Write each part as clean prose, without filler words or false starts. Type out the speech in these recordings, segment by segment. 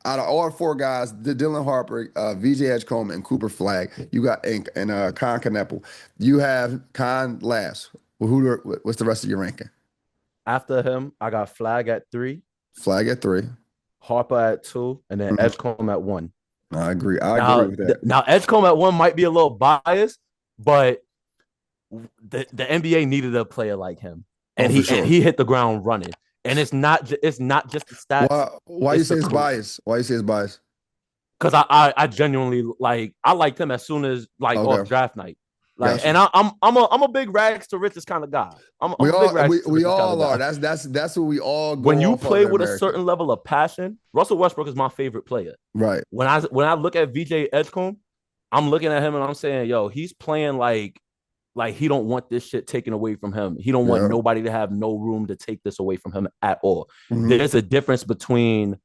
out of all four guys, the Dylan Harper, VJ Edgecombe, and Cooper Flagg, you got and Con Kenepal. You have Con last. Well, what's the rest of your ranking? After him, I got Flagg at 3, Flagg at 3. Harper at 2, and then Mhm. Edgecombe at 1. I agree. I agree Now, with that. now Edgecombe at 1 might be a little biased, but the NBA needed a player like him, Oh, and for he sure. hit the ground running. And it's not just the stats, Why you it's say the it's biased? Why you say it's biased? because I genuinely I liked him as soon as like off Okay, draft night. Like, got you. and I'm a big rags to riches kind of guy. I'm We a big all rags we, to we riches kind of all are. guy. That's what we all When go you off of play in with a America. certain level of passion, Russell Westbrook is my favorite player. Right. When I look at VJ Edgecombe, I'm looking at him and I'm saying, yo, he's playing like he don't want this shit taken away from him. He don't want Yeah. nobody to have no room to take this away from him at all. Hmm. There's a difference between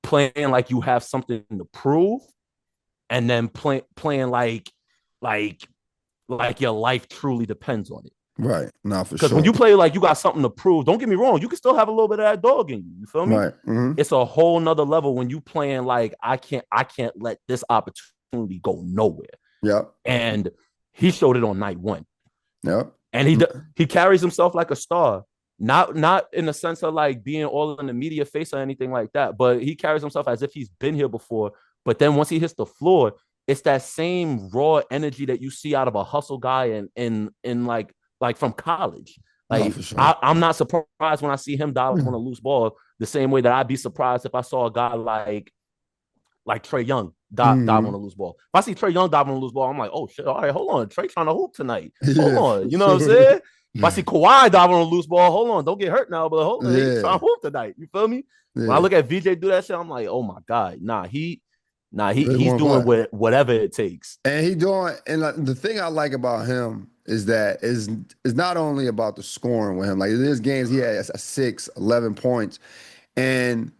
playing like you have something to prove and then playing like like your life truly depends on it. Right. Nah, for Because when sure. you play like you got something to prove, don't get me wrong, you can still have a little bit of that dog in you. You feel me? Right. Hmm. It's a whole nother level when you playing like I can't let this opportunity go nowhere. Yep. And he showed it on night one. Yep. And he carries himself like a star. Not in the sense of like being all in the media face or anything like that, but he carries himself as if he's been here before. But then once he hits the floor, it's that same raw energy that you see out of a hustle guy in like from college. No, Like for sure. I'm not surprised when I see him dive on a loose ball the same way that I'd be surprised if I saw a guy like Trey Young dive on Hmm. a loose ball. If I see Trey Young dive on a loose ball, I'm like, oh shit, all right, hold on. Trey trying to hoop tonight. Hold Yeah, on. for You know what I'm sure. saying? If I see Kawhi dive on a loose ball, hold on, don't get hurt now, but hold on, he trying Yeah. to hoop tonight. You feel me? When I Yeah. look at VJ do that shit, I'm like, oh my God. Really He's want to doing play. whatever it takes. And he doing, and like, the thing I like about him is that is not only about the scoring with him. Like, there's games he had a 6, 11 points, and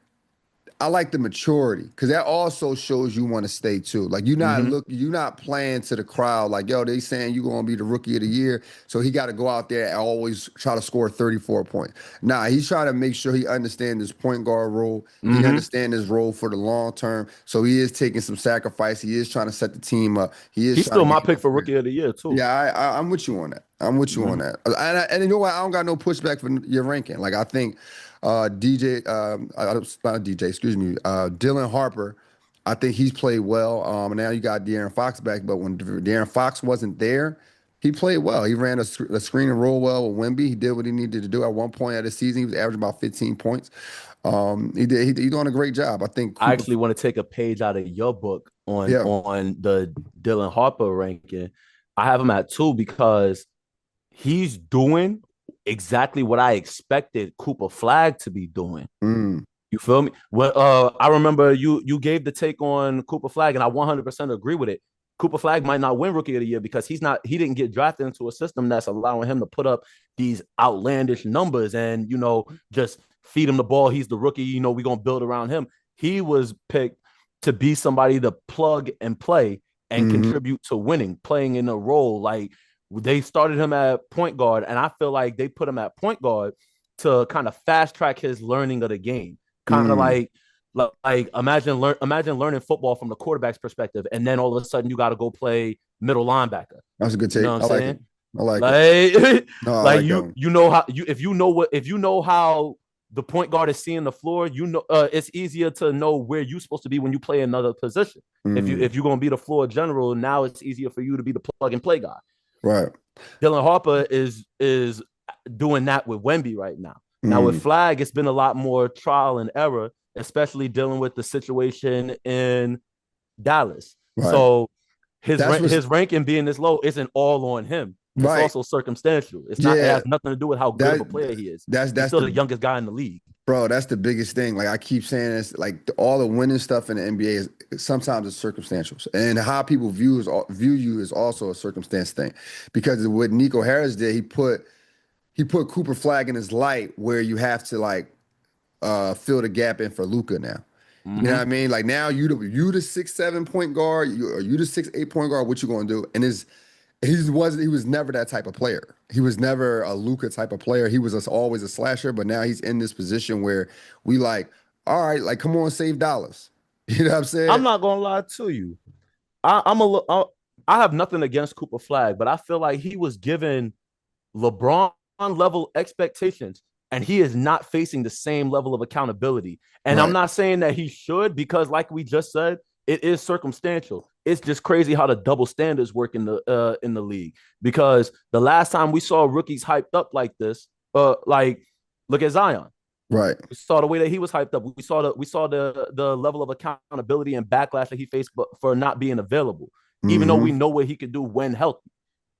I like the maturity because that also shows you want to stay too. Like, Mm-hmm. you're not playing to the crowd like, yo, they saying you're gonna be the rookie of the year, so he got to go out there and always try to score 34 points. Nah, he's trying to make sure he understands his point guard role. He Mm-hmm. understands his role for the long term. So he is taking some sacrifice. He is trying to set the team up. He is He's trying still to my gain pick those for wins. rookie of the year, too. Yeah, I'm with you on that. I'm with you on Mm-hmm. that. And you know what? I don't got no pushback for your ranking. Like, I think DJ, not DJ, excuse me, Dylan Harper, I think he's played well. Now you got De'Aaron Fox back, but when De'Aaron Fox wasn't there, he played well. He ran a screen and roll well with Wemby. He did what he needed to do. At one point of the season, he was averaging about 15 points. He doing a great job. I think I Cooper. actually want to take a page out of your book Yeah. on the Dylan Harper ranking. I have him at 2 because he's doing exactly what I expected Cooper Flagg to be doing. Mm, You feel me? Well, I remember you gave the take on Cooper Flagg, and I 100% agree with it. Cooper Flagg might not win Rookie of the Year because he didn't get drafted into a system that's allowing him to put up these outlandish numbers and just feed him the ball. He's the rookie. We're gonna build around him. He was picked to be somebody to plug and play and hmm. contribute to winning, playing in a role like they started him at point guard, and I feel like they put him at point guard to kind of fast track his learning of the game. Kind of Mm. like imagine learning football from the quarterback's perspective, and then all of a sudden you got to go play middle linebacker. That's a good You know take. what I'm I like it. saying? I like it. Like No, I like like that one. you know how you if you know how the point guard is seeing the floor, it's easier to know where you're supposed to be when you play another position. Mm. If you're gonna be the floor general, now it's easier for you to be the plug and play guy. Right. Dylan Harper is doing that with Wemby right now. Now with Mm. Flagg, it's been a lot more trial and error, especially dealing with the situation in Dallas. Right. So That's what's his ranking being this low isn't all on him. It's right. also circumstantial. It's not. It Yeah. has nothing to do with how good of That a player he is. that's He's that's still the the youngest guy in the league. bro. That's the biggest thing. Like, I keep saying this. Like, all the winning stuff in the NBA is sometimes it's circumstantial, and how people view you is also a circumstance thing. Because what Nico Harris did, he put Cooper Flag in his light where you have to like fill the gap in for Luca now. You know what Mm-hmm. I mean? Like, now you the 6'7" point guard, you the 6'8" point guard. What you gonna do? And he was never that type of player. He was never a Luca type of player. He was always a slasher. But now he's in this position where we like, all right, like come on, save dollars. You know what I'm I'm saying? not gonna lie to you. I'm a I have nothing against Cooper Flagg, but I feel like he was given LeBron level expectations, and he is not facing the same level of accountability. And I'm Right, not saying that he should, because, like we just said, it is circumstantial. It's just crazy how the double standards work in the league. Because the last time we saw rookies hyped up like this, like look at Zion. right. We saw the way that he was hyped up. We saw the level of accountability and backlash that he faced for not being available, even though we Mm-hmm. know what he could do when healthy.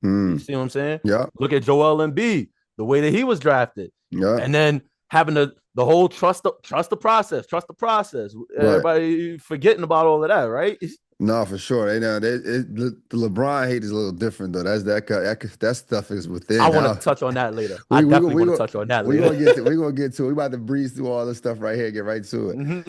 You Mm. see what I'm saying? Yeah, Look at Joel Embiid, the way that he was drafted, yeah. and then having the whole trust the process. Right. Everybody forgetting about all of that, right? No, for sure. They know the LeBron hate is a little different though. That stuff is I within. want to Now touch on that later. I we definitely we want to go touch on that we later. gonna get to we gonna get to. We about to breeze through all this stuff right here. Get right to it. Mhm.